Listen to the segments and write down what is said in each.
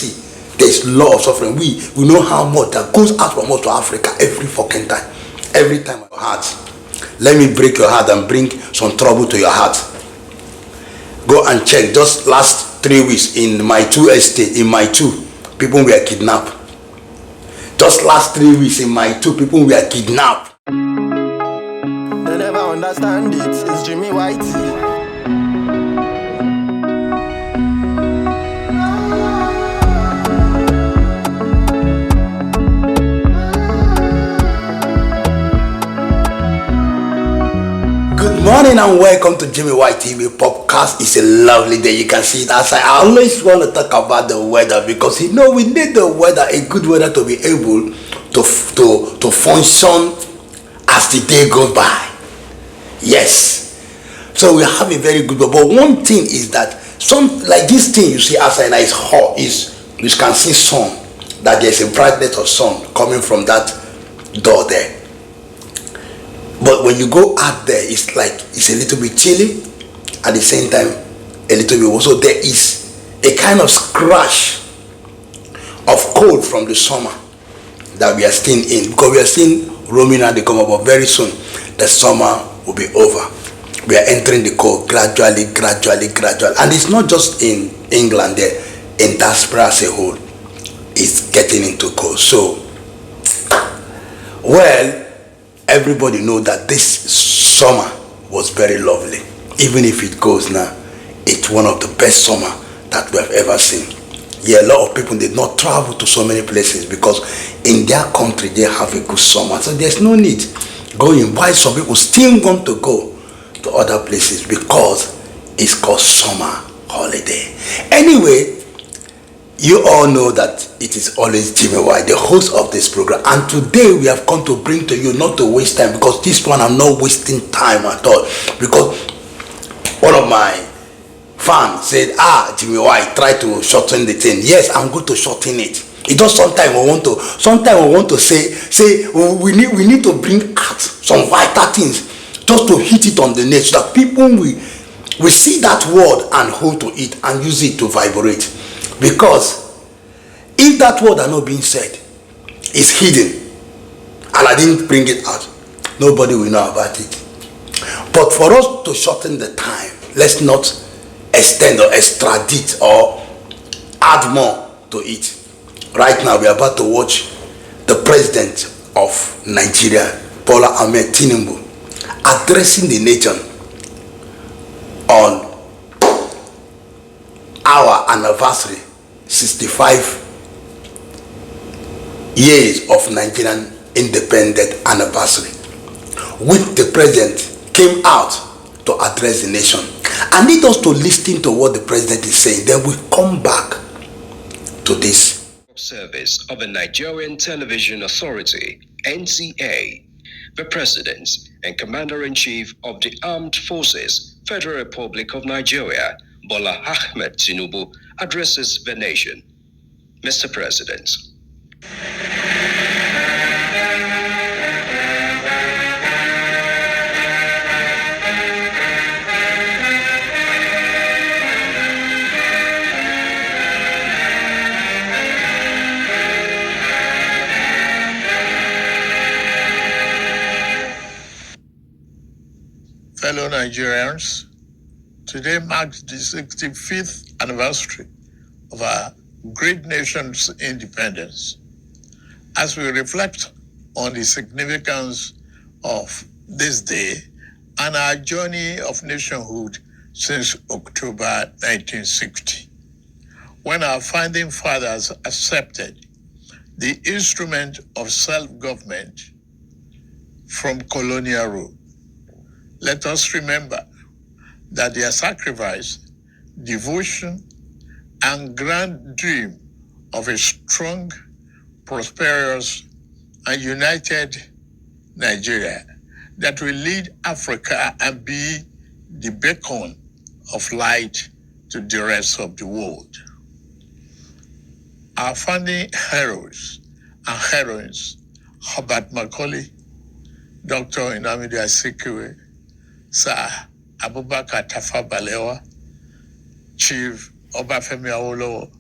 see, there's a lot of suffering. We know how much that goes out from us to Africa every fucking time. Every time. Your heart. Let me break your heart and bring some trouble to your heart. Go and check. Just last 3 weeks in my 2 estate, in my 2, people were kidnapped. Just last 3 weeks in my 2, people were kidnapped. They never understand it. It's Jimmy Whitey. Good morning and welcome to Jimmy White TV podcast. It's a lovely day. You can see it outside. I always want to talk about the weather because you know we need the weather, a good weather, to be able to function as the day goes by. Yes. So we have a very good weather. But one thing is that some like this thing you see outside is hot. You can see sun. That there's a brightness of sun coming from that door there. But when you go out there, it's a little bit chilly, at the same time a little bit also there is a kind of scratch of cold from the summer that we are still in, because we are still roaming at the come up, but very soon the summer will be over. We are entering the cold gradually, and it's not just in England, there in diaspora as a whole it's getting into cold. So well, everybody know that this summer was very lovely. Even if it goes now, it's one of the best summer that we have ever seen. Yeah, a lot of people did not travel to so many places because in their country they have a good summer. So there's no need going. Why some people still want to go to other places? Because it's called summer holiday. Anyway, you all know that it is always Jimmy White, the host of this program, and today we have come to bring to you, not to waste time, because this one I'm not wasting time at all, because one of my fans said, Jimmy White, try to shorten the thing. Yes, I'm going to shorten it. It does sometimes we want to say we need to bring out some vital things just to hit it on the net so that people will see that word and hold to it and use it to vibrate. Because if that word are not being said, it's hidden, and I didn't bring it out, nobody will know about it. But for us to shorten the time, let's not extend or extradite or add more to it. Right now we are about to watch the president of Nigeria, Ahmed Tinubu, addressing the nation on our anniversary, 65 years of Nigerian independent anniversary, which the president came out to address the nation. I need us to listen to what the president is saying, then we come back to this. Service of the Nigerian Television Authority, NTA, the President and Commander-in-Chief of the Armed Forces, Federal Republic of Nigeria, Bola Ahmed Tinubu, addresses the nation. Mr. President. Fellow Nigerians, today marks the 65th anniversary of our great nation's independence. As we reflect on the significance of this day and our journey of nationhood since October 1960, when our founding fathers accepted the instrument of self-government from colonial rule, let us remember that their sacrifice, devotion, and grand dream of a strong, prosperous, and united Nigeria that will lead Africa and be the beacon of light to the rest of the world. Our founding heroes and heroines, Herbert Macaulay, Dr. Nnamdi Azikiwe, Sir Abubakar Tafawa Balewa, Chief Obafemi Awolowo,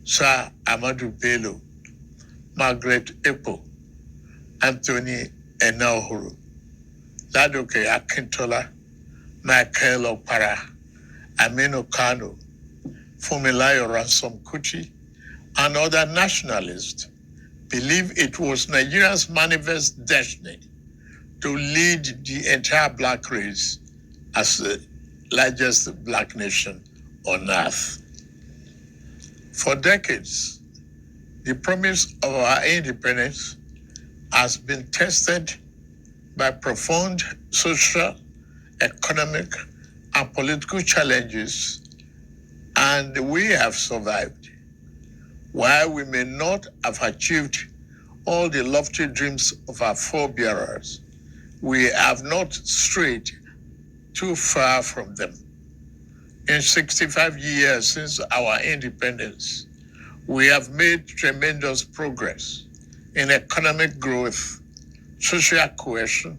Sir Amadou Bello, Margaret Epo, Anthony Enahuru, Ladoke Akintola, Michael Okpara, Aminu Kano, Fumilayo Ransom Kuti, and other nationalists believe it was Nigeria's manifest destiny to lead the entire black race as the largest black nation on earth. For decades, the promise of our independence has been tested by profound social, economic, and political challenges, and we have survived. While we may not have achieved all the lofty dreams of our forebearers, we have not strayed too far from them. In 65 years since our independence, we have made tremendous progress in economic growth, social cohesion,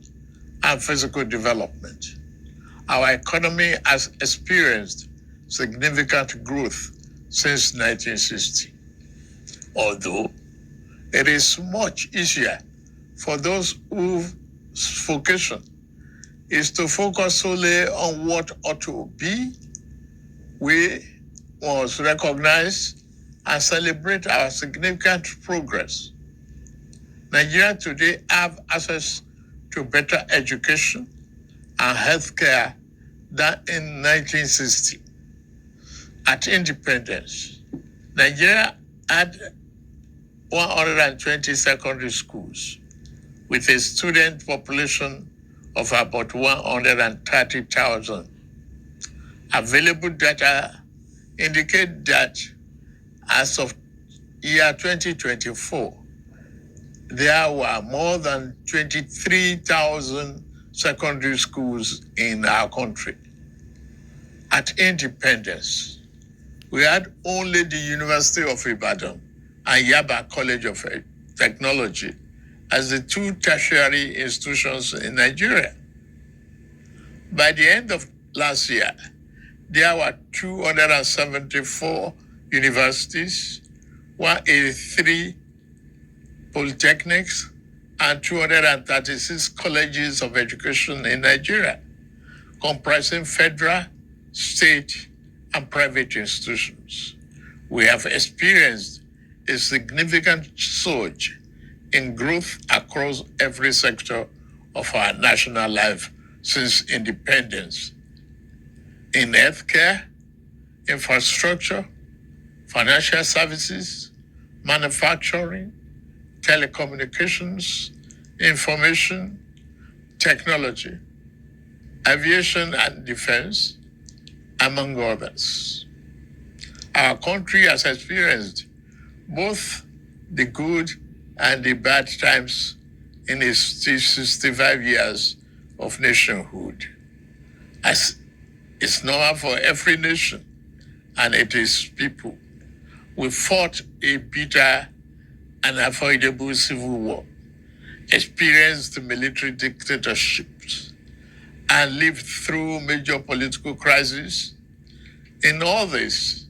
and physical development. Our economy has experienced significant growth since 1960. Although it is much easier for those whose vocation is to focus solely on what ought to be, we must recognize and celebrate our significant progress. Nigeria today have access to better education and healthcare than in 1960. At independence, Nigeria had 120 secondary schools with a student population of about 130,000. Available data indicate that as of year 2024, there were more than 23,000 secondary schools in our country. At independence, we had only the University of Ibadan and Yaba College of Technology as the two tertiary institutions in Nigeria. By the end of last year, there were 274 universities, 183 polytechnics, and 236 colleges of education in Nigeria, comprising federal, state, and private institutions. We have experienced a significant surge in growth across every sector of our national life since independence. In healthcare, infrastructure, financial services, manufacturing, telecommunications, information, technology, aviation and defense, among others. Our country has experienced both the good and the bad times in its 65 years of nationhood. As it's normal for every nation and its people, we fought a bitter and avoidable civil war, experienced military dictatorships, and lived through major political crises. In all this,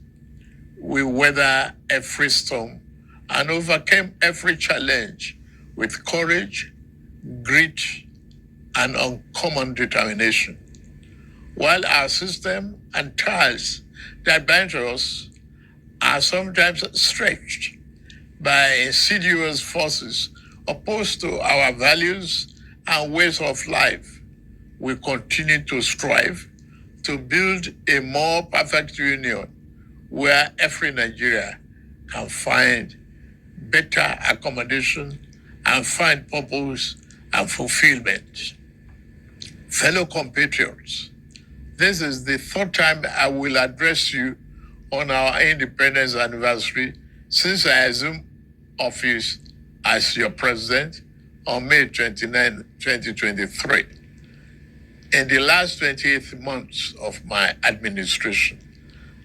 we weathered every storm and overcame every challenge with courage, grit, and uncommon determination. While our system and ties that bind us are sometimes stretched by insidious forces opposed to our values and ways of life, we continue to strive to build a more perfect union where every Nigeria can find better accommodation and find purpose and fulfillment. Fellow compatriots, this is the third time I will address you on our independence anniversary since I assumed office as your president on May 29, 2023. In the last 28 months of my administration,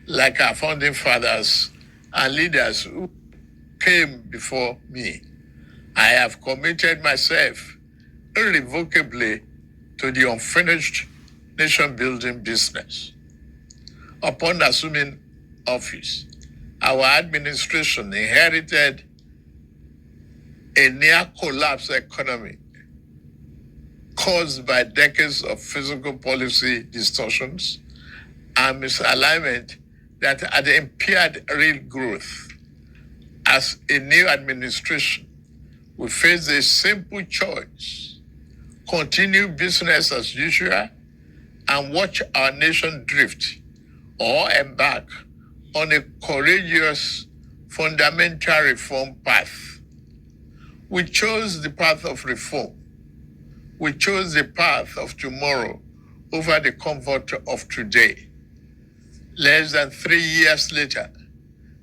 like our founding fathers and leaders who came before me, I have committed myself irrevocably to the unfinished nation-building business. Upon assuming office, our administration inherited a near collapse economy caused by decades of fiscal policy distortions and misalignment that had impaired real growth. As a new administration, we face a simple choice: continue business as usual and watch our nation drift, or embark on a courageous fundamental reform path. We chose the path of reform. We chose the path of tomorrow over the comfort of today. Less than 3 years later,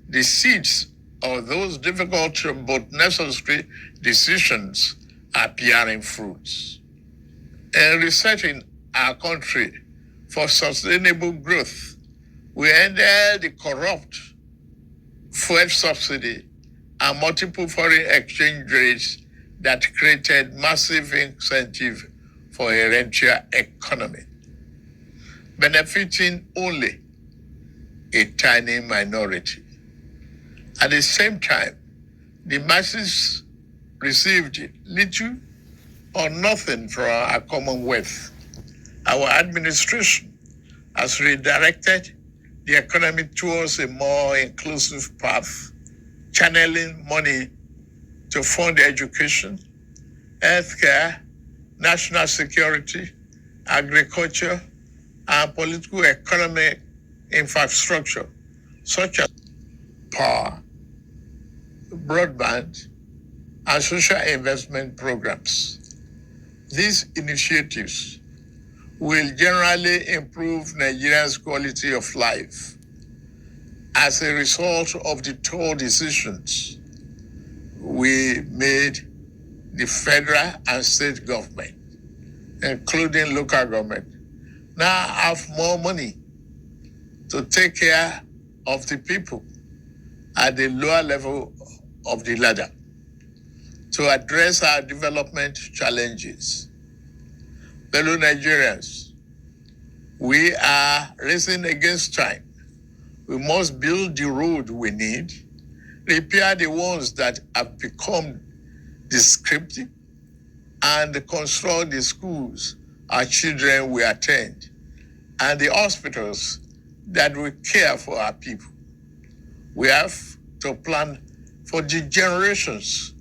the seeds of those difficult but necessary decisions are bearing fruits. In resetting our country for sustainable growth, we ended the corrupt fuel subsidy and multiple foreign exchange rates that created massive incentive for a rentier economy, benefiting only a tiny minority. At the same time, the masses received little or nothing from our commonwealth. Our administration has redirected the economy towards a more inclusive path, channeling money to fund education, healthcare, national security, agriculture, and political economic infrastructure, such as power, broadband, and social investment programs. These initiatives will generally improve Nigerians' quality of life. As a result of the tough decisions we made, the federal and state government, including local government, now have more money to take care of the people at the lower level of the ladder to address our development challenges. Fellow Nigerians, we are racing against time. We must build the road we need, repair the ones that have become descriptive, and construct the schools our children will attend and the hospitals that will care for our people. We have to plan for the generations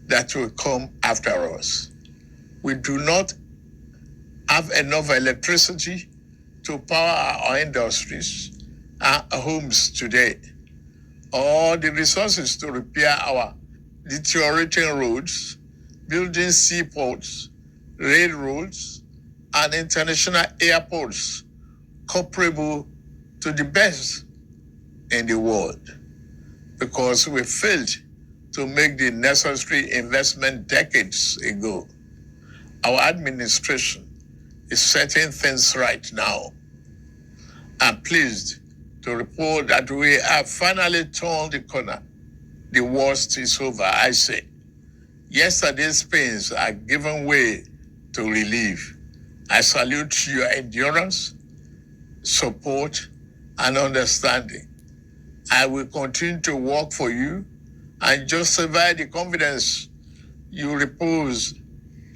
that will come after us. We do not have enough electricity to power our industries and homes today, or the resources to repair our deteriorating roads, building seaports, railroads, and international airports comparable to the best in the world, because we failed to make the necessary investment decades ago. Our administration is setting things right now. I'm pleased to report that we have finally turned the corner. The worst is over, I say. Yesterday's pains are giving way to relief. I salute your endurance, support, and understanding. I will continue to work for you and justify the confidence you repose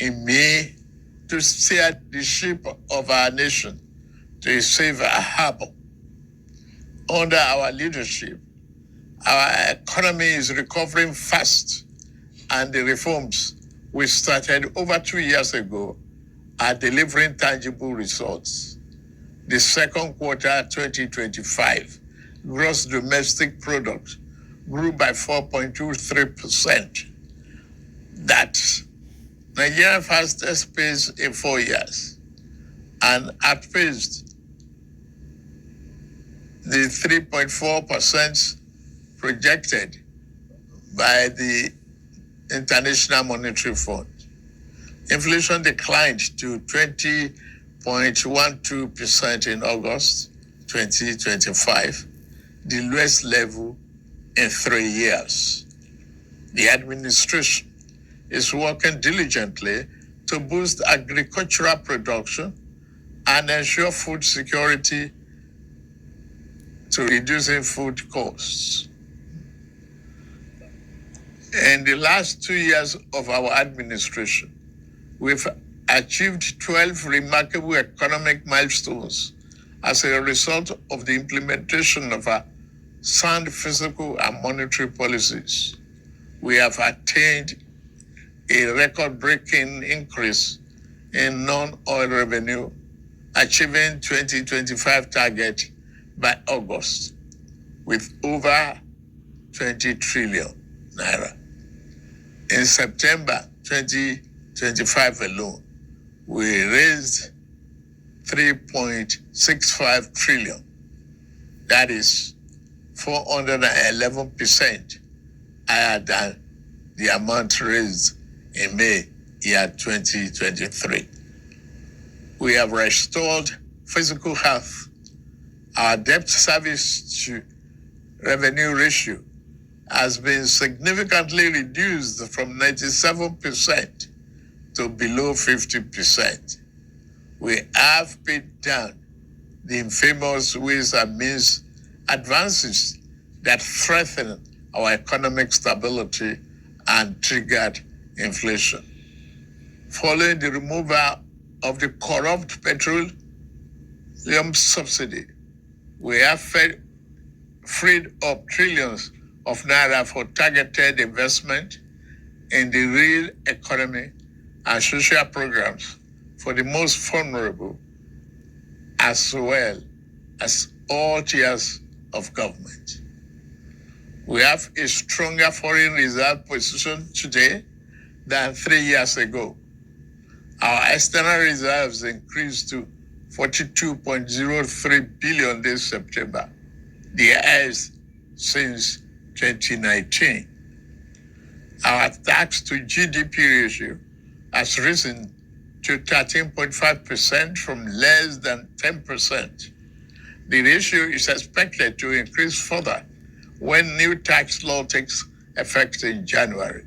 in me to steer the ship of our nation to a safer harbor. Under our leadership, our economy is recovering fast, and the reforms we started over 2 years ago are delivering tangible results. The second quarter 2025 gross domestic product grew by 4.23%. That's Nigeria's fastest pace in 4 years, and outpaced the 3.4% projected by the International Monetary Fund. Inflation declined to 20.12% in August 2025, the lowest level in 3 years. The administration is working diligently to boost agricultural production and ensure food security to reducing food costs. In the last 2 years of our administration, we've achieved 12 remarkable economic milestones as a result of the implementation of our sound fiscal and monetary policies. We have attained a record-breaking increase in non-oil revenue, achieving 2025 target by August with over 20 trillion naira. In September 2025 alone, we raised 3.65 trillion. That is 411% higher than the amount raised in May year 2023. We have restored physical health. Our debt service to revenue ratio has been significantly reduced from 97% to below 50%. We have paid down the infamous ways and means advances that threaten our economic stability and triggered inflation. Following the removal of the corrupt petroleum subsidy, we have freed up trillions of naira for targeted investment in the real economy and social programs for the most vulnerable, as well as all tiers of government. We have a stronger foreign reserve position today than 3 years ago. Our external reserves increased to 42.03 billion this September, the highest since 2019. Our tax to GDP ratio has risen to 13.5% from less than 10%. The ratio is expected to increase further when new tax law takes effect in January.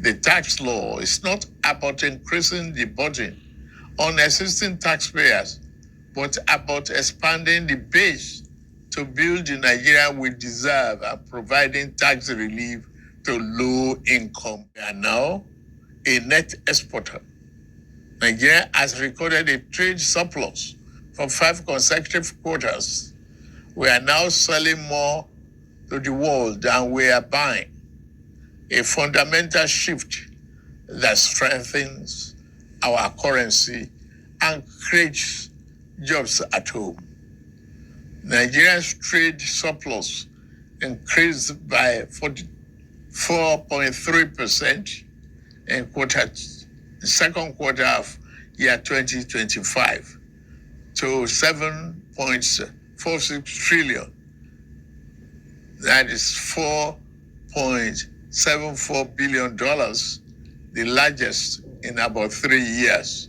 The tax law is not about increasing the burden on existing taxpayers, but about expanding the base to build the Nigeria we deserve and providing tax relief to low income. We are now a net exporter. Nigeria has recorded a trade surplus for 5 consecutive quarters. We are now selling more to the world than we are buying, a fundamental shift that strengthens our currency and creates jobs at home. Nigeria's trade surplus increased by 44.3% in the second quarter of year 2025 to 7.46 trillion. That is $4.74 billion, the largest in about 3 years.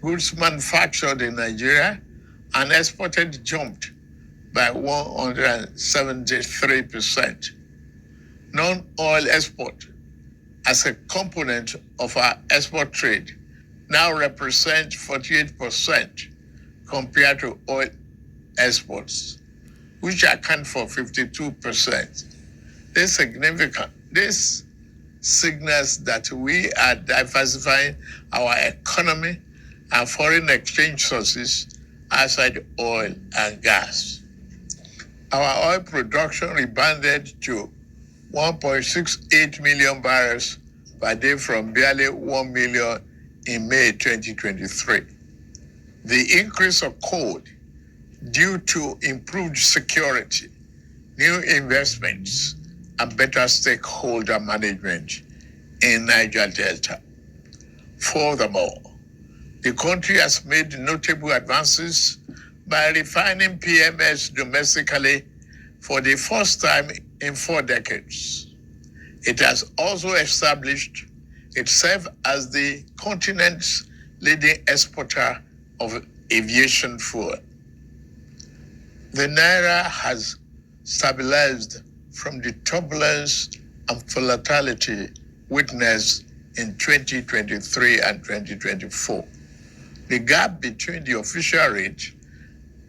Goods manufactured in Nigeria and exported jumped by 173%. Non-oil export as a component of our export trade now represents 48% compared to oil exports, which account for 52%. This signals that we are diversifying our economy and foreign exchange sources outside oil and gas. Our oil production rebounded to 1.68 million barrels per day from barely 1 million in May 2023. The increase occurred due to improved security, new investments, and better stakeholder management in Niger Delta. Furthermore, the country has made notable advances by refining PMS domestically for the first time in 4 decades. It has also established itself as the continent's leading exporter of aviation fuel. The Naira has stabilized from the turbulence and volatility witnessed in 2023 and 2024. The gap between the official rate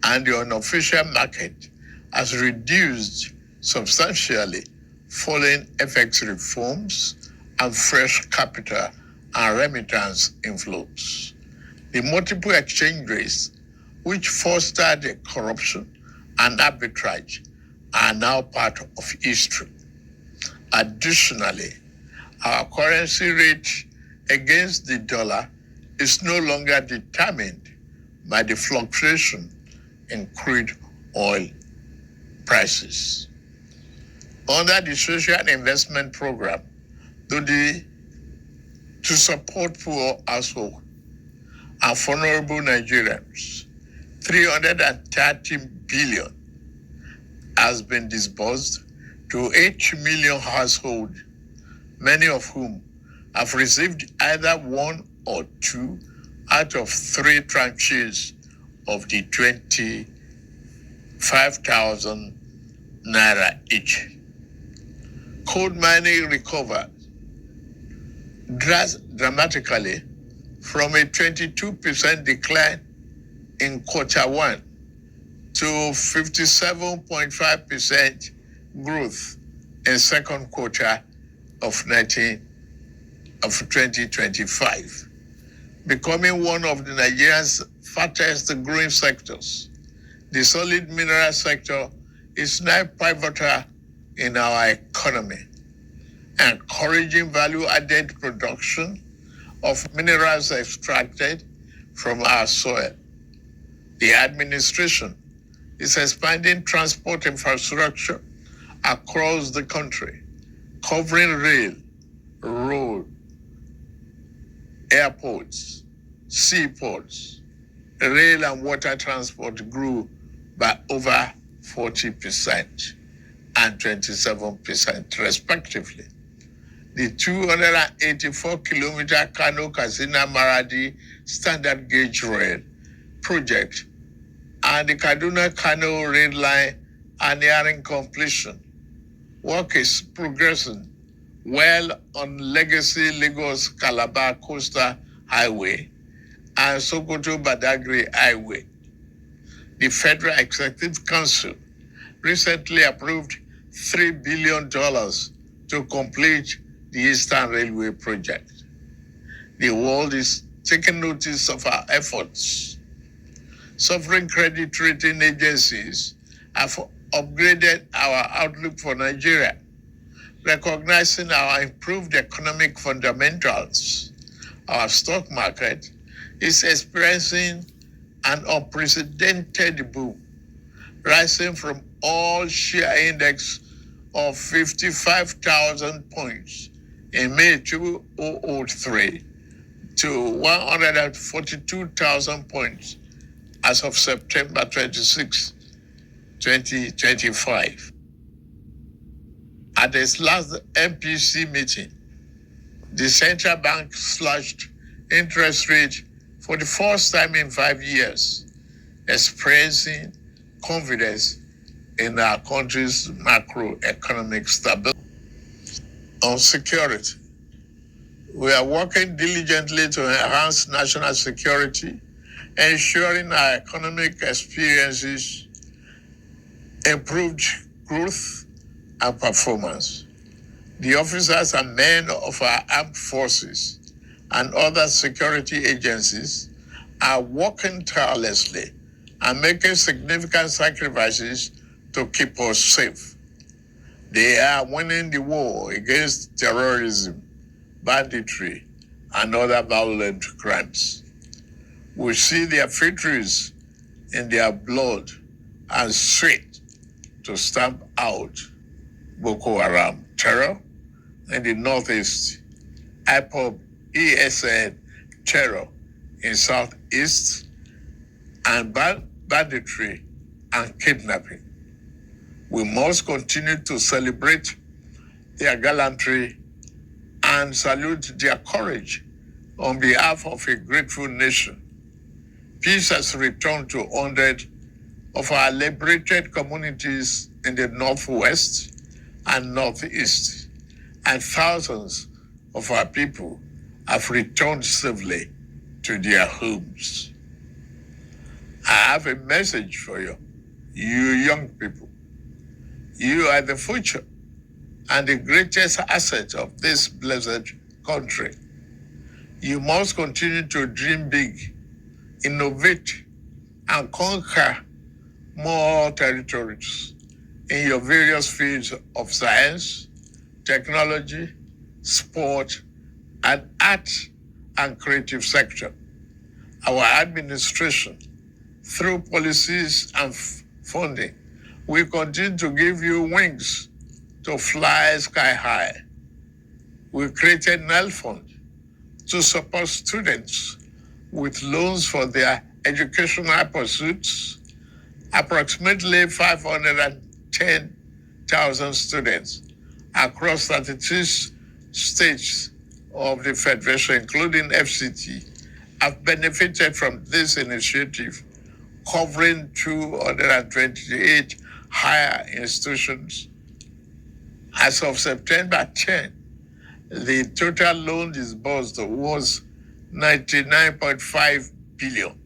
and the unofficial market has reduced substantially following FX reforms and fresh capital and remittance inflows. The multiple exchange rates, which fostered the corruption and arbitrage, are now part of history. Additionally, our currency rate against the dollar is no longer determined by the fluctuation in crude oil prices. Under the Social Investment Program, to support poor households and vulnerable Nigerians, 330 billion has been disbursed to 8 million households, many of whom have received either one or two out of 3 tranches of the 25,000 naira each. Coal mining recovered dramatically from a 22% decline in quarter 1 to 57.5% growth in second quarter of 2025, becoming one of the Nigeria's fastest growing sectors. The solid mineral sector is now pivotal in our economy, encouraging value-added production of minerals extracted from our soil. The administration is expanding transport infrastructure across the country, covering rail, road, airports, seaports. Rail and water transport grew by over 40% and 27% respectively. The 284-kilometer Kano-Katsina-Maradi standard gauge rail project and the Kaduna-Kano rail line are nearing completion. Work is progressing well on legacy Lagos-Calabar Coastal Highway and Sokoto-Badagry Highway. The Federal Executive Council recently approved $3 billion to complete the Eastern Railway project. The world is taking notice of our efforts. Sovereign credit rating agencies have upgraded our outlook for Nigeria, recognizing our improved economic fundamentals. Our stock market is experiencing an unprecedented boom, rising from all-share index of 55,000 points in May 2003 to 142,000 points as of September 26, 2025. At its last MPC meeting, the central bank slashed interest rate for the first time in 5 years, expressing confidence in our country's macroeconomic stability. On security, we are working diligently to enhance national security, ensuring our economic experiences improved growth and performance. The officers and men of our armed forces and other security agencies are working tirelessly and making significant sacrifices to keep us safe. They are winning the war against terrorism, banditry, and other violent crimes. We see their victories in their blood and sweat to stamp out Boko Haram terror in the northeast, IPOB ESN terror in southeast, and banditry and kidnapping. We must continue to celebrate their gallantry and salute their courage on behalf of a grateful nation. Peace has returned to 100 of our liberated communities in the northwest and northeast, and thousands of our people have returned safely to their homes. have a message for you, you young people. You are the future and the greatest asset of this blessed country. You must continue to dream big, innovate, and conquer more territories in your various fields of science, technology, sport, and art and creative sector. Our administration, through policies and funding, will continue to give you wings to fly sky high. We created NEL Fund to support students with loans for their educational pursuits. Approximately 510,000 students across 32 states of the Federation, including FCT, have benefited from this initiative, covering 228 higher institutions. As of September 10, the total loan disbursed was 99.5 billion,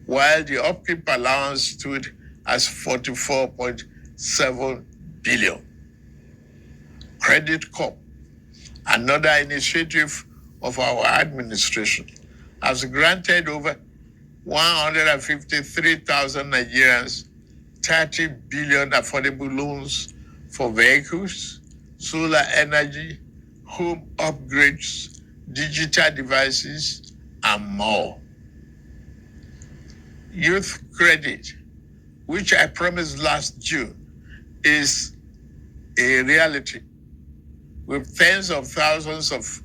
while the upkeep allowance stood as 44.7 billion. Credit Corp, another initiative of our administration, has granted over 153,000 Nigerians 30 billion affordable loans for vehicles, solar energy, home upgrades, digital devices, and more. Youth credit, which I promised last June, is a reality, with tens of thousands of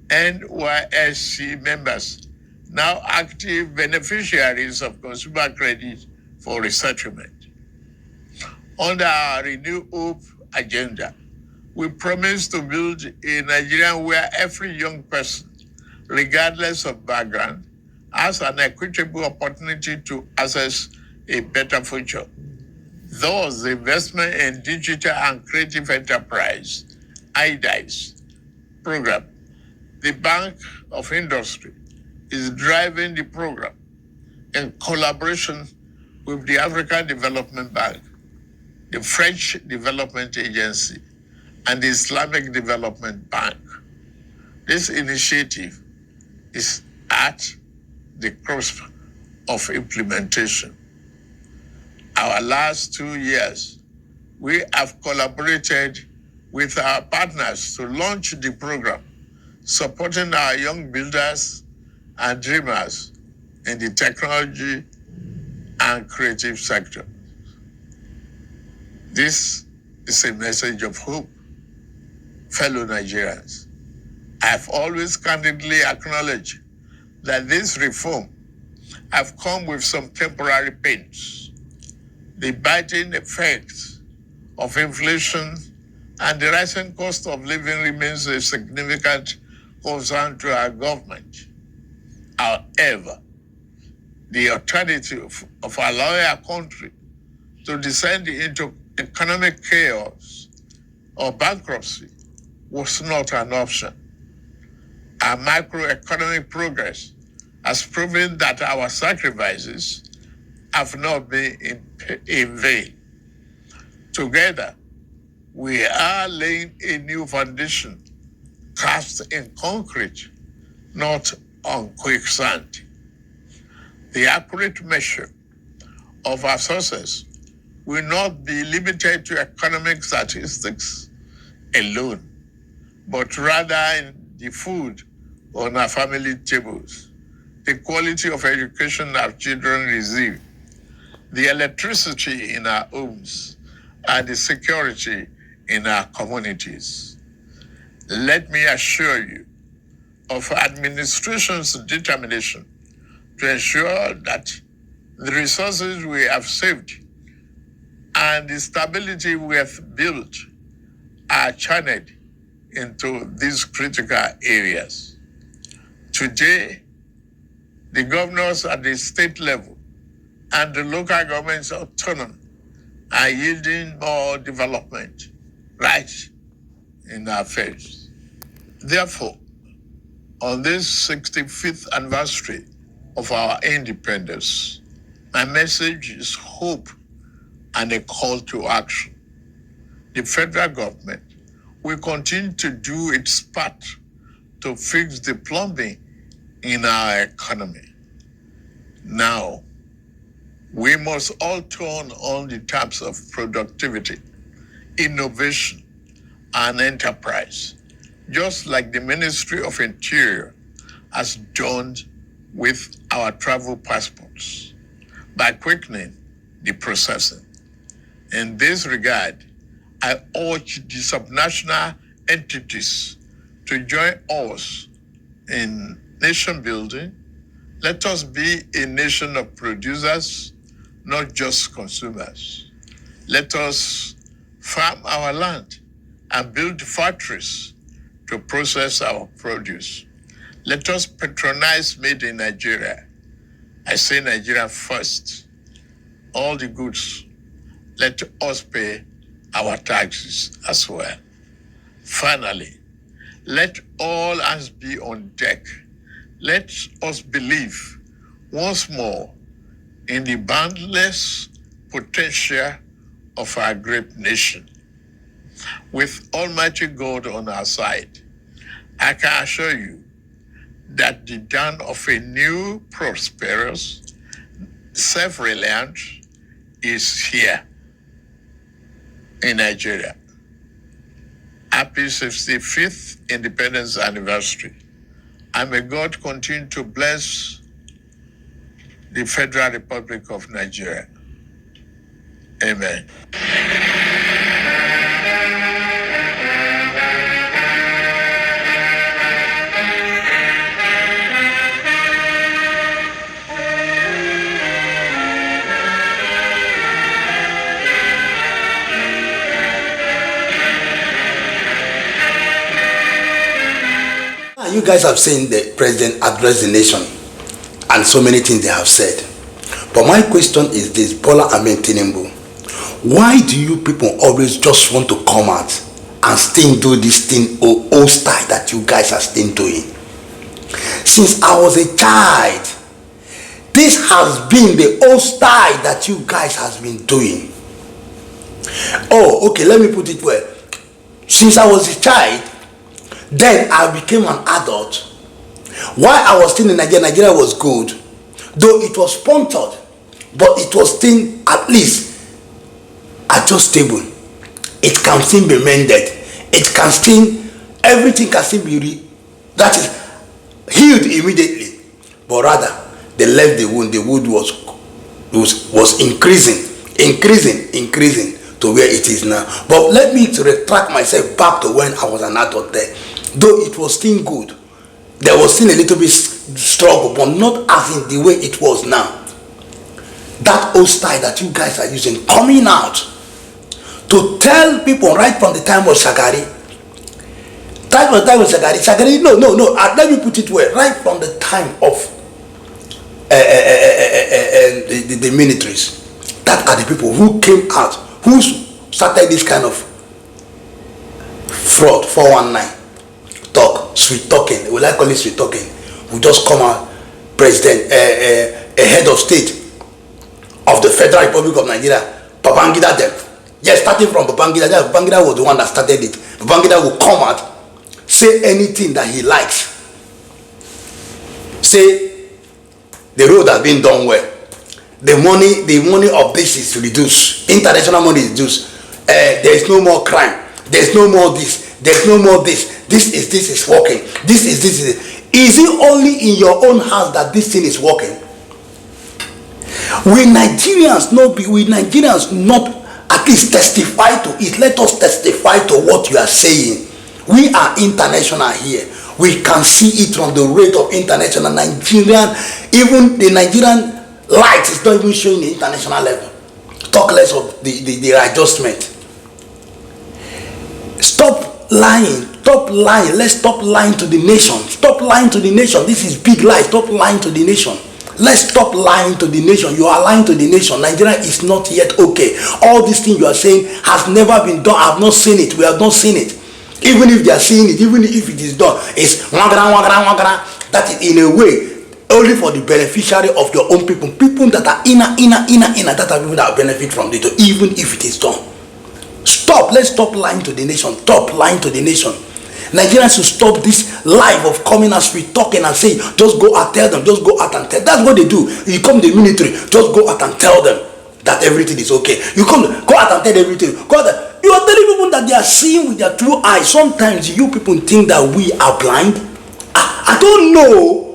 NYSC members now active beneficiaries of consumer credit for resettlement. Under our Renew Hope agenda, we promise to build a Nigeria where every young person, regardless of background, has an equitable opportunity to access a better future. Thus, the investment in digital and creative enterprise, IDICE program, the Bank of Industry, is driving the program in collaboration with the African Development Bank, the French Development Agency, and the Islamic Development Bank. This initiative is at the cusp of implementation. Our last 2 years, we have collaborated with our partners to launch the program, supporting our young builders and dreamers in the technology and creative sector. This is a message of hope, fellow Nigerians. I've always candidly acknowledged that this reform have come with some temporary pains. The biting effects of inflation and the rising cost of living remains a significant concern to our government. However, the alternative of allowing our country to descend into economic chaos or bankruptcy was not an option. Our macroeconomic progress has proven that our sacrifices have not been in vain. Together, we are laying a new foundation cast in concrete, not on quicksand. The accurate measure of our success will not be limited to economic statistics alone, but rather in the food on our family tables, the quality of education our children receive, the electricity in our homes, and the security in our communities. Let me assure you of administration's determination to ensure that the resources we have saved and the stability we have built are channeled into these critical areas. Today, the governors at the state level and the local government's autonomy are yielding more development right in our face. Therefore, on this 65th anniversary of our independence, My message is hope and a call to action. The federal government will continue to do its part to fix the plumbing in our economy. Now, we must all turn on the taps of productivity, innovation, and enterprise, just like the Ministry of Interior has done with our travel passports, by quickening the processing. In this regard, I urge the subnational entities to join us in nation building. Let us be a nation of producers, not just consumers. Let us farm our land and build factories to process our produce. Let us patronize made in Nigeria. I say Nigeria first. All the goods, let us pay our taxes as well. Finally, let all hands be on deck. Let us believe once more in the boundless potential of our great nation. With Almighty God on our side, I can assure you that the dawn of a new, prosperous, self-reliant is here in Nigeria. Happy 65th Independence Anniversary. And may God continue to bless the Federal Republic of Nigeria. Amen. You guys have seen the president address the nation and so many things they have said. But my question is this, Bola Ahmed Tinubu, why do you people always just want to come out and still do this thing old style that you guys are still doing? Since I was a child, this has been the old style that you guys has been doing. Oh, okay, let me put it well. Since I was a child, then I became an adult. While I was still in Nigeria, Nigeria was good. Though it was sponsored, but it was still at least adjustable. It can still be mended. It can still, everything can still be, that is, healed immediately. But rather, they left the wound. The wound was increasing to where it is now. But let me to retract myself back to when I was an adult there. Though it was still good, there was still a little bit struggle, but not as in the way it was now. That old style that you guys are using, coming out to tell people right from the time of Shagari, Shagari, no, let me put it well, right from the time of the militaries, that are the people who came out, who started this kind of fraud, 419. Talk, sweet talking, we like call it sweet talking. We just come out, president, a head of state of the Federal Republic of Nigeria, Babangida them. Yes, starting from Babangida, Babangida was the one that started it. Babangida will come out, say anything that he likes. Say the road has been done well. The money of this is reduced. International money is reduced. There is no more crime. There is no more this. There's no more this. This is working. This is. Is it only in your own house that this thing is working? We Nigerians not at least testify to it. Let us testify to what you are saying. We are international here. We can see it from the rate of international Nigerian. Even the Nigerian light is not even showing the international level. Talk less of the adjustment. Stop lying. Let's stop lying to the nation. Stop lying to the nation. This is big lie. Stop lying to the nation. Let's stop lying to the nation. You are lying to the nation. Nigeria is not yet okay. All these things you are saying has never been done. I have not seen it. We have not seen it. Even if they are seeing it, even if it is done, it's wagara. That is in a way only for the beneficiary of your own people, people that are inner, that are people that benefit from it, even if it is done. Stop. Let's stop lying to the nation. Stop lying to the nation. Nigerians should stop this life of coming as we talking and say, just go out, tell them, just go out and tell. That's what they do. You come to the military, just go out and tell them that everything is okay. You come, go out and tell everything. Go out. You are telling people that they are seeing with their true eyes. Sometimes you people think that we are blind. I don't know.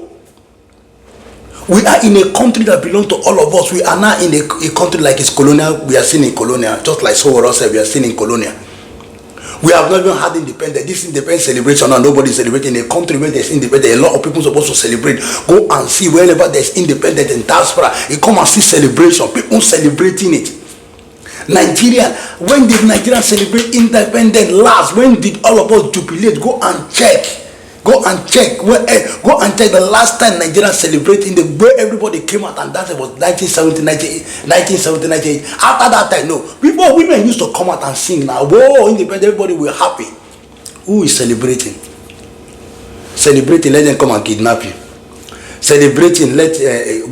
We are in a country that belongs to all of us. We are now in a country like it's colonial. We are seen in colonial, just like Sowore said, we are seen in colonial. We have not even had independence. This independence celebration now, nobody is celebrating. In a country where there's independence, a lot of people are supposed to celebrate. Go and see wherever there's independence in diaspora. You come and see celebration. People celebrating it. Nigeria, when did Nigeria celebrate independence last? When did all of us jubilate? Go and check. Go and check. Go and check the last time Nigeria celebrating the way everybody came out, and that was 1970, 1998. After that time, no. Before, women used to come out and sing. Now, whoa, independent, everybody were happy. Who is celebrating? Celebrating, let them come and kidnap you. Celebrating, let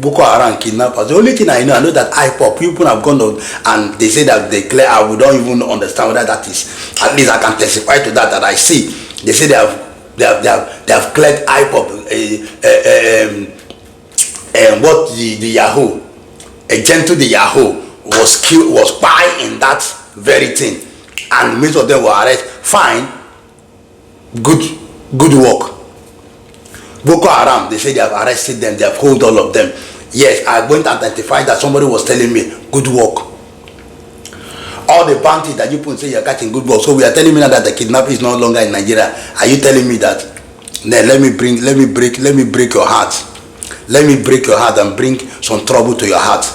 Boko Haram kidnap us. The only thing I know that IPOP, people have gone on and they say that they clear. I don't even understand whether that is. At least I can testify to that I see. They say they have cleared IPOP, what the Yahoo, a gentle the Yahoo was killed, was by in that very thing, and most of them were arrested. Fine, good work. Boko Haram, they say they have arrested them, they have hold all of them. Yes, I went and identified that. Somebody was telling me, good work. All the bounty that you put say you're catching, good work. So we are telling me now that the kidnapping is no longer in Nigeria. Are you telling me that? Then let me break your heart. Let me break your heart and bring some trouble to your heart.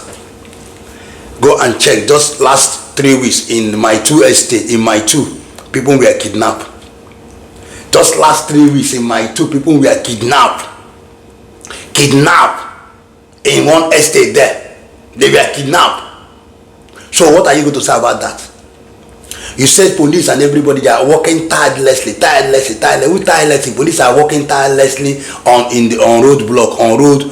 Go and check. Just last 3 weeks in my 2 estate, in my 2, people were kidnapped. Just last 3 weeks in my 2, people were kidnapped. In one estate there. They were kidnapped. So what are you going to say about that? You said police and everybody, they are working tirelessly. Who tirelessly? Police are working tirelessly on road block, on road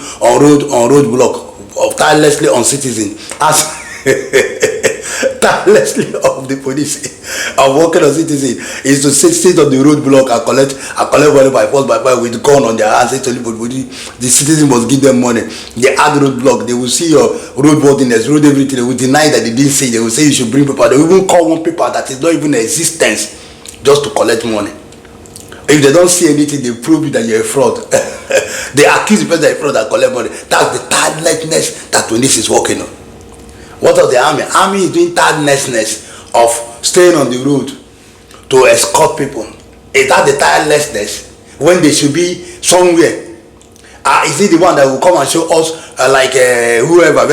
block, tirelessly on citizen. As tirelessly of the police are working on citizen is to sit on the road block and collect money by force by fire with gun on their hands. The citizen must give them money. They add road block. They will see your road worthiness, road everything. They will deny that they didn't say. They will say you should bring paper. They will even call one paper that is not even in existence just to collect money. If they don't see anything, they prove that you're a fraud. They accuse the person that you're a fraud and collect money. That's the tirelessness that police is working on. What of the army? Army is doing tirelessness of staying on the road to escort people. Is that the tirelessness when they should be somewhere? Is it the one that will come and show us whoever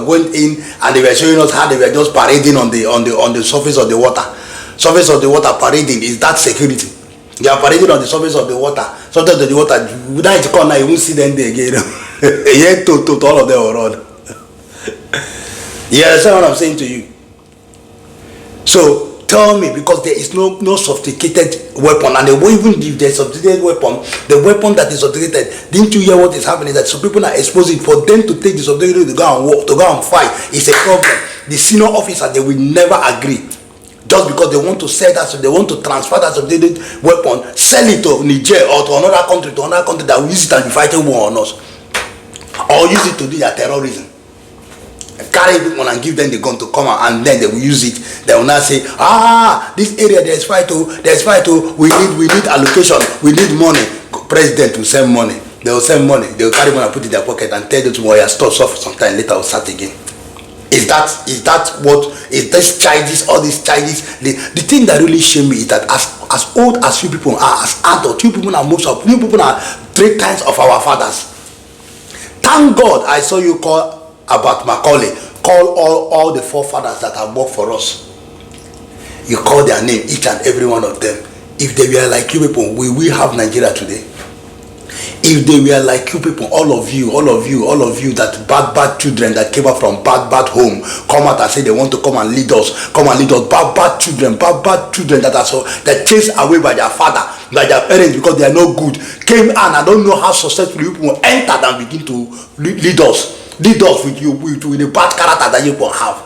going in and they were showing us how they were just parading on the surface of the water? Surface of the water parading, is that security? They are parading on the surface of the water. Sometimes the water, without it come now, you won't see them there again. Yeah, to all of them will run. You understand what I'm saying to you? So tell me, because there is no sophisticated weapon, and even if there's sophisticated weapon, the weapon that is sophisticated, didn't you hear what is happening? That some people are exposing for them to take the sophisticated to go and walk, to go and fight. It's a problem. The senior officer, they will never agree. Just because they want to sell that, so they want to transfer that sophisticated weapon, sell it to Niger or to another country that will use it and be fighting war on us, or use it to do their terrorism. Carry people and give them the gun to come out, and then they will use it. They will not say, this area there's fight, we need allocation, we need money. President will send money. They will send money. They will carry money and put it in their pocket and tell them tomorrow, stop sometime later, will start again. Is that what is this childish? All these childish. The thing that really shame me is that as old as you people are, as adults, you people are most of you people are 3 times of our fathers. Thank God I saw you call about Macaulay. Call all the forefathers that have worked for us. You call their name, each and every one of them. If they were like you people, will we have Nigeria today? If they were like you people, all of you, that bad children that came out from bad home, come out and say they want to come and lead us, bad children that are so that chased away by their father, that their parents, because they are not good, came and I don't know how successfully people entered and begin to lead us with the bad character that you people have.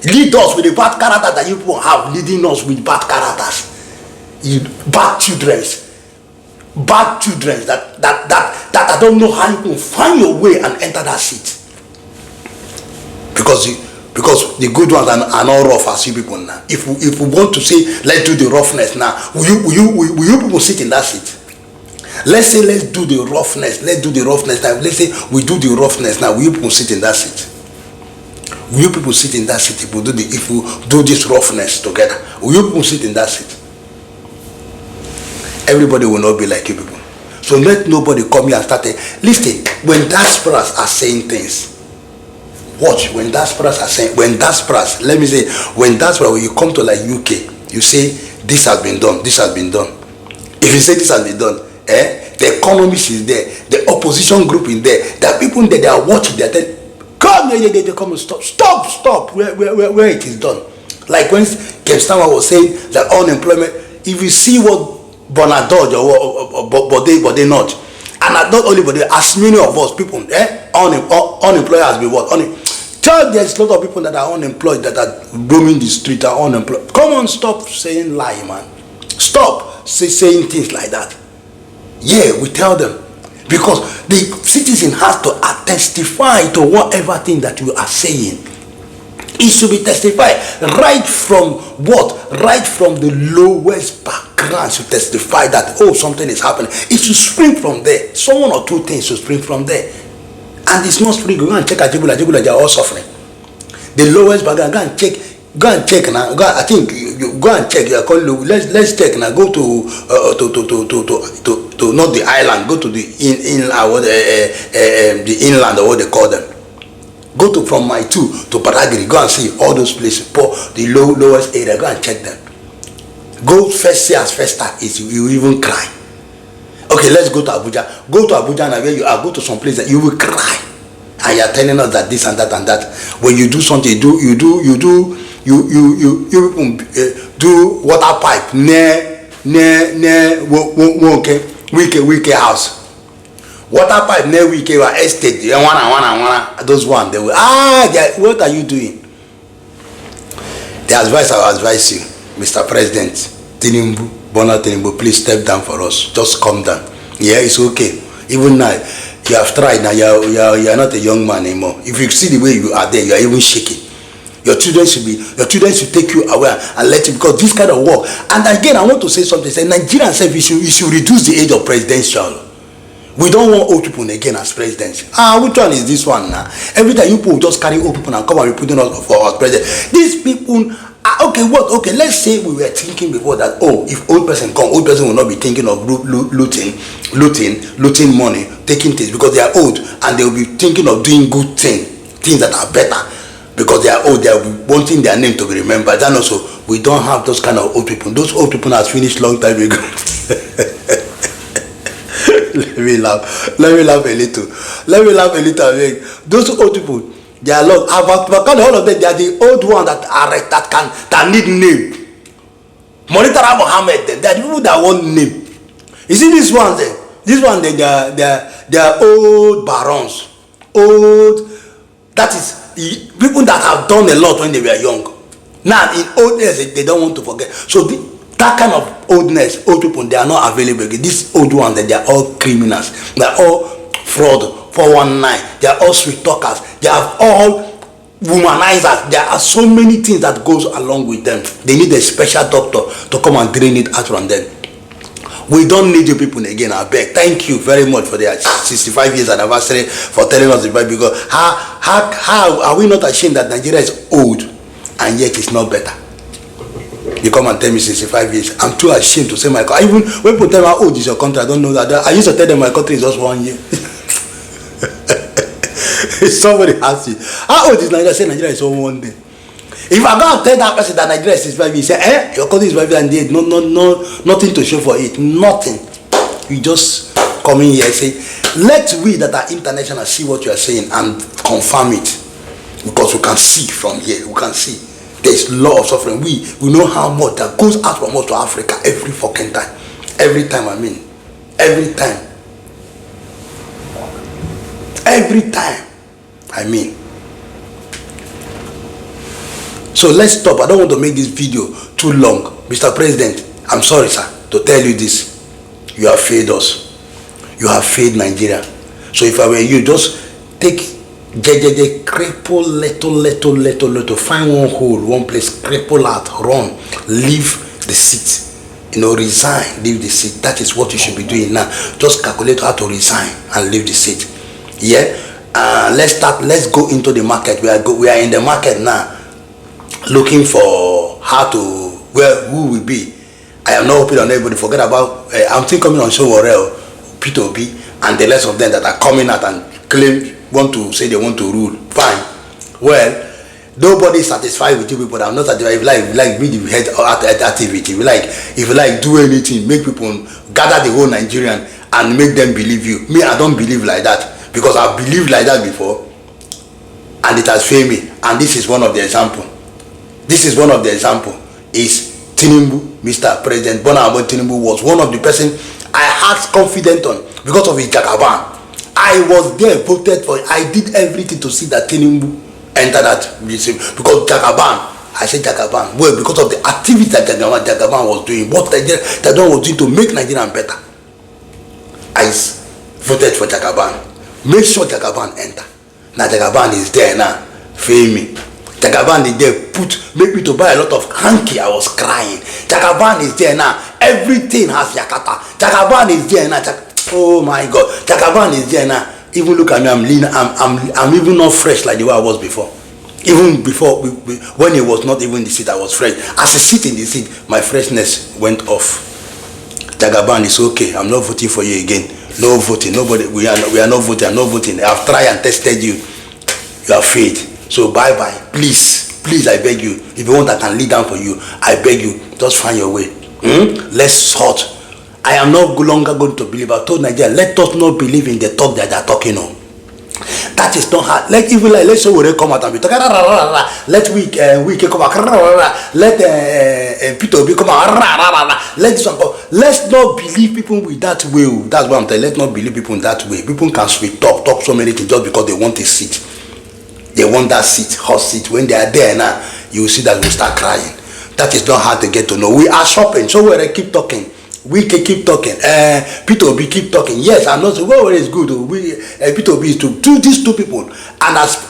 Lead us with the bad character that you people have, leading us with bad characters. Bad children that I don't know how you can find your way and enter that seat. Because the good ones are not rough as you people now. If we want to say let's do the roughness now, will you people sit in that seat? Let's say let's do the roughness now. Let's say we do the roughness now. Will you people sit in that seat? Will you people sit in that seat if we do this roughness together? Will you people sit in that seat? Everybody will not be like you people. So let nobody come here and start listen. When diasporas are saying things, watch. When diasporas are saying, when you come to like UK, you say this has been done. If you say this has been done, the economist is there, the opposition group is there, there are people there, they are watching, they are telling, come here, they come and stop where it is done. Like when Kemstama was saying that unemployment, if you see what Bonadoj but they not, and not only but as many of us people unemployed has been what there's a lot of people that are unemployed, that are roaming the street, are unemployed. Come on, stop saying lie, man. Stop saying things like that. Yeah, we tell them, because the citizen has to testify to whatever thing that you are saying. It should be testified right from the lowest background. To testify that something is happening. It should spring from there. One or two things should spring from there, and it's not spring. Go and check Ajibula. They are all suffering. The lowest background. Go and check now. I think you go and check. Let's check now. Go to not the island. Go to the the inland, or what they call them. Go to from my 2 to Badagry. Go and see all those places. The lowest area. Go and check them. Go first see as first start is you even cry. Okay, let's go to Abuja. Go to Abuja and where you are. Go to some place that you will cry. And you are telling us that this and that and that. When you do something, you do water pipe near Wike house. Water pipe near Wike estate. Those one they will what are you doing? The advice I will advise you, Mr. President Tinubu, please step down for us. Just calm down. Yeah, it's okay. Even now, you have tried. Now you are not a young man anymore. If you see the way you are there, you are even shaking. Your children should take you away and let you, because this kind of work. And again, I want to say something. Say Nigerian self, you should reduce the age of presidential. We don't want old people again as presidents. Which one is this one now? Every time you people just carry old people and come and be putting us for our president. These people. Okay, let's say we were thinking before that, if old person come, old person will not be thinking of looting money, taking things, because they are old, and they will be thinking of doing good things that are better, because they are old. They will be wanting their name to be remembered. And also, we don't have those kind of old people. Those old people has finished long time ago. Let me laugh a little. Those old people, they are long. All of them, they are the old ones that need name. Monitara Mohammed, they are the people that want name. You see these ones there? These ones they are old barons. Old, that is people that have done a lot when they were young. Now in old age they don't want to forget. So that kind of oldness, old people, they are not available. These old ones, they are all criminals. They are all fraud. 419, they are all sweet talkers, they are all womanizers. There are so many things that goes along with them. They need a special doctor to come and drain it out from them. We don't need you people again. I beg. Thank you very much for their 65 years anniversary, for telling us about, because how are we not ashamed that Nigeria is old and yet it's not better? You come and tell me 65 years. I'm too ashamed to say my country. Even when people tell me how old is your country, I don't know that. I used to tell them my country is just 1 year. Somebody asks you, how old is Nigeria? I say Nigeria is only 1 day. If I go and tell that person that Nigeria is 65 years, say, your country is 5 years and day, nothing to show for it, nothing. You just come in here and say, let we that are international see what you are saying and confirm it, because we can see from here. We can see there is a lot of suffering. We know how much that goes out from us to Africa every fucking time. Every time, I mean. Every time. Every time. I mean. So let's stop. I don't want to make this video too long. Mr. President, I'm sorry, sir, to tell you this. You have failed us. You have failed Nigeria. So if I were you, just take cripple little, find one hole, one place, cripple out, run, leave the seat. You know, resign, leave the seat. That is what you should be doing now. Just calculate how to resign and leave the seat. Yeah. Let's go into the market. We are in the market now, looking for how to who will be. I am not hoping on everybody. Forget about. I'm still coming on show Orel, P2B, and the rest of them that are coming out and claim say they want to rule. Fine. Well, nobody is satisfied with you people. I'm not satisfied. If you like be the head activity. If you like do anything, make people gather the whole Nigerian and make them believe you. Me, I don't believe like that, because I've believed like that before and it has failed me. And this is one of the example. This is one of the example. Is Tinubu, Mr. President Ahmed Tinubu was one of the person I had confidence on because of his jagaban. I was there, voted for. I did everything to see that Tinubu enter that because jagaban. I said jagaban. Well, because of the activity that jagaban was doing, what Jagaban was doing to make Nigeria better. I voted for jagaban. Make sure jagaban enter. Now jagaban is there now. Fail me. Jagaban is there, make me to buy a lot of hanky. I was crying. Jagaban is there now. Everything has Yakata. Jagaban is there now. Oh my God. Jagaban is there now. Even look at me, I'm lean. I'm even not fresh like the way I was before. Even before, when it was not even the seat, I was fresh. As I sit in the seat, my freshness went off. Jagaban is okay. I'm not voting for you again. No voting. Nobody. We are not voting. I'm not voting. I've tried and tested you. You have failed. So bye bye. Please, I beg you. If you want, I can lead down for you. I beg you, just find your way. Let's sort. I am no longer going to believe. I told Nigeria, let us not believe in the talk that they are talking on. That is not hard. Like even like let's say we come out and be talking. Let we come out. Let P2B come out. Let this one come. Let's not believe people with that way. That's what I'm telling. Let's not believe people in that way. People can sweet talk so many things just because they want a seat. They want that seat, hot seat. When they are there now, you will see that we start crying. That is not hard to get to know. We are shopping, so we keep talking. We can keep talking. P2B keep talking. Yes, I'm not saying well, it's good. P2B is to these two people, and as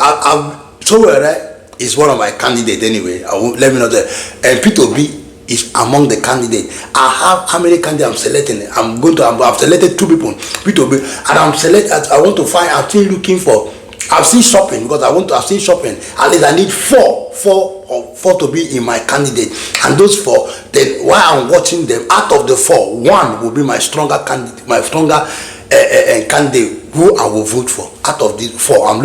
is one of my candidates anyway. Let me know that. And P2B is among the candidates. I have how many candidates I'm selecting? I've selected two people. P2B, and I want to find. I'm still looking for. I've seen shopping because I've seen shopping. At least I need four to be in my candidate, and those four. Then while I'm watching them, out of the four, one will be my stronger candidate, candidate who I will vote for. Out of the four, I'm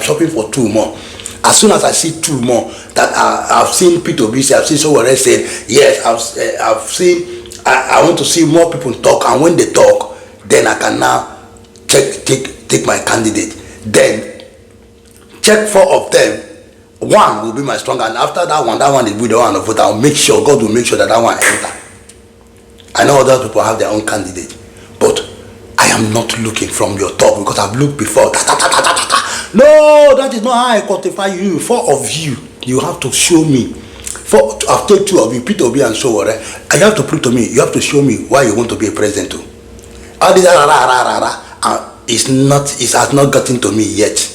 shopping for two more. As soon as I see two more that I've seen P2B, I've seen someone else said yes. I've seen. I want to see more people talk, and when they talk, then I can now take my candidate. Then check four of them. One will be my stronger, and after that one is with the one of vote. I'll make sure God will make sure that one enter. I know other people have their own candidate, but I am not looking from your top because I've looked before. No, that is not how I quantify you. Four of you, you have to show me. I've taken two of you, P2B and so on. You have to prove to me. You have to show me why you want to be a president too. All this it has not gotten to me yet.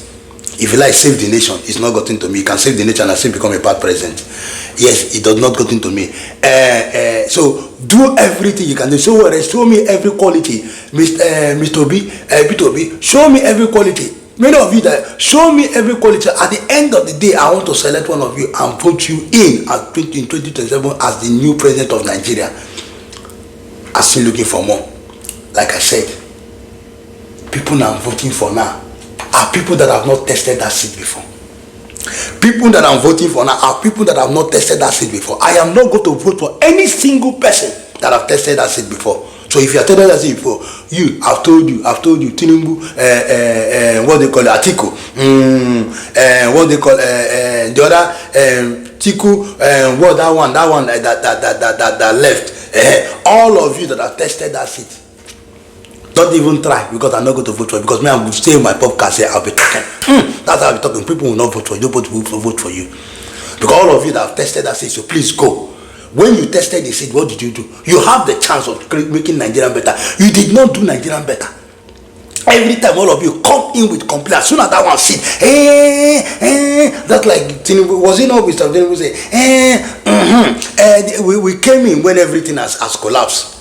If you like save the nation, it's not gotten to me. You can save the nation and still become a bad president. Yes, it does not gotten to me. So do everything you can do. So show me every quality, Mr. B, P2B. Show me every quality. Many of you that show me every quality. At the end of the day, I want to select one of you and put you in 2027 as the new president of Nigeria. I'm still looking for more. Like I said, people now voting for now are people that have not tested that seat before. People that I'm voting for now are people that have not tested that seat before. I am not going to vote for any single person that have tested that seat before. So if you have tested that seat before, I've told you, Tinubu, what they call Atiku, what they call the other Tiku, what that one that left. All of you that have tested that seat, don't even try, because I'm not going to vote for you. Because me, I'm saying my podcast here, I'll be talking. That's how I'll be talking. People will not vote for you. Nobody will vote for you. Because all of you that have tested that seat, so please go. When you tested the seat, what did you do? You have the chance of making Nigerian better. You did not do Nigerian better. Every time all of you come in with complaint, as soon as that one sit, that's like Tinubu, was it not Mr. Tinubu say, we came in when everything has collapsed.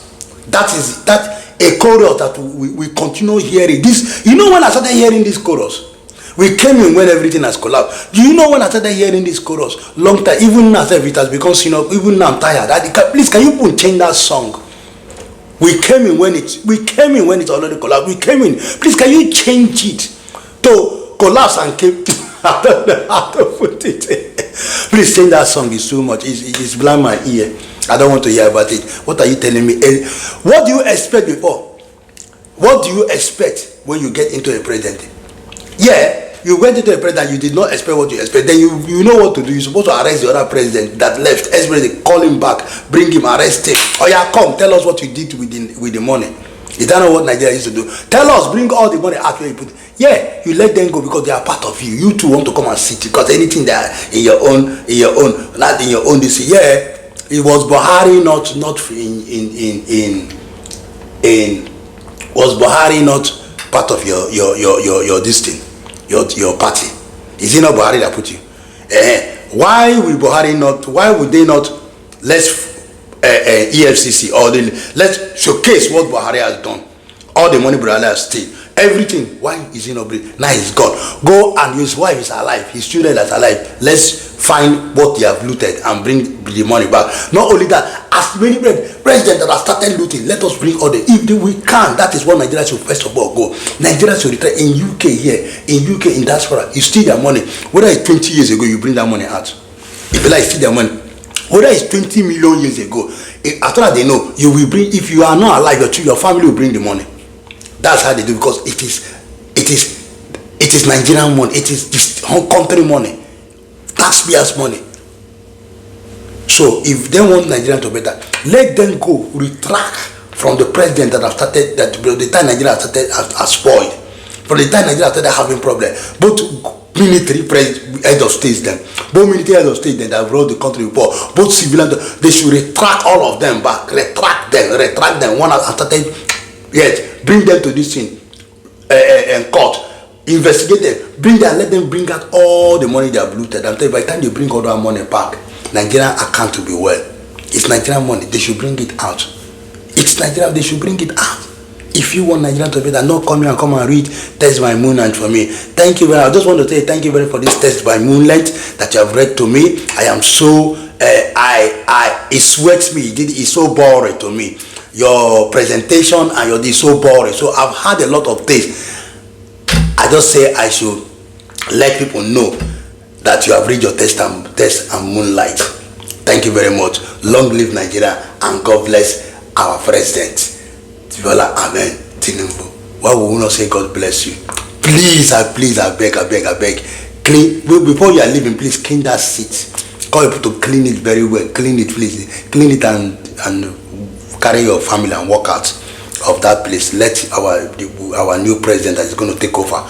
That is a chorus that we continue hearing. This, you know, when I started hearing this chorus, we came in when everything has collapsed. Do you know when I started hearing this chorus? Long time, even now it has become, you know, even now I'm tired. Please, can you change that song? We came in when it already collapsed. We came in. Please, can you change it to collapse and came? I don't know how to put it. Please change that song. It's too much. It's blind my ear. I don't want to hear about it. What are you telling me? What do you expect before? What do you expect when you get into a president? Yeah, you went into a president, you did not expect what you expect. Then you know what to do. You're supposed to arrest the other president that left. Everybody call him back, bring him, arrest him. Oh yeah, come, tell us what you did with the money. You don't know what Nigeria used to do. Tell us, bring all the money out where you put it. Yeah, you let them go because they are part of you. You too want to come and sit because anything that in your own, not in your own DC. Yeah, it was Buhari not was Buhari not part of your this thing, your party? Is it not Buhari that put you? Why would they not let's EFCC or let's showcase what Buhari has done, all the money Buhari has taken, everything? Why is he not bring? Now he's gone. Go, and his wife is alive, his children are alive. Let's find what they have looted and bring the money back. Not only that, as many presidents that have started looting, let us bring all the, if we can. That is what Nigeria should first of all go. Nigeria should return. In UK here, in UK, in diaspora, you steal their money. Whether it's 20 years ago, you bring that money out. If you like, steal their money. Whether it's 20 million years ago, after that they know, you will bring. If you are not alive, your family will bring the money. That's how they do, because it is Nigerian money. It is this whole country money, taxpayers' money. So if they want Nigeria to better, let them go retract from the president that have started, that the time Nigeria has spoiled, from the time Nigeria started having problems. Both military head of states, both military head of states that have ruled the country before, both civilian, they should retract all of them back, retract them. One has started, yes, bring them to this thing and court, investigate them, bring them, let them bring out all the money they have looted. I'm telling you, by the time they bring all that money back, Nigerian account will be well. It's Nigerian money, they should bring it out. It's Nigeria, they should bring it out. If you want Nigeria to be that, not come here and come and read Test by Moonlight for me. Thank you very much. I just want to say thank you very much for this Test by Moonlight that you have read to me. I am so it sweats me. It's so boring to me. Your presentation and your this so boring. So I've had a lot of things. I just say I should let people know that you have read your Test and Moonlight. Thank you very much. Long live Nigeria, and God bless our president, Ahmed Tinubu. Why would we not say God bless you? Please, I beg. Clean, before you are leaving, please clean that seat. Call people to clean it very well. Clean it, please. Clean it and carry your family and walk out of that place. Let our new president that is going to take over,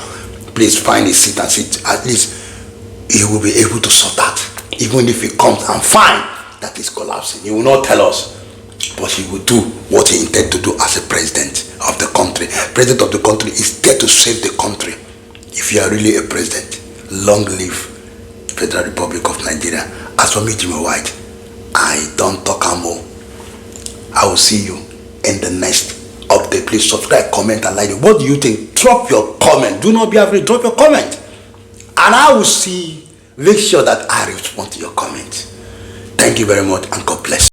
please find a seat and sit. At least he will be able to sort that. Even if he comes and find that is collapsing, he will not tell us, but he will do what he intends to do as a president of the country. President of the country is there to save the country. If you are really a president, long live Federal Republic of Nigeria. As for me, Jimmy White, I don't talk more. I will see you in the next update. Please subscribe, comment, and like it. What do you think? Drop your comment. Do not be afraid. Drop your comment, and I will see. Make sure that I respond to your comment. Thank you very much, and God bless.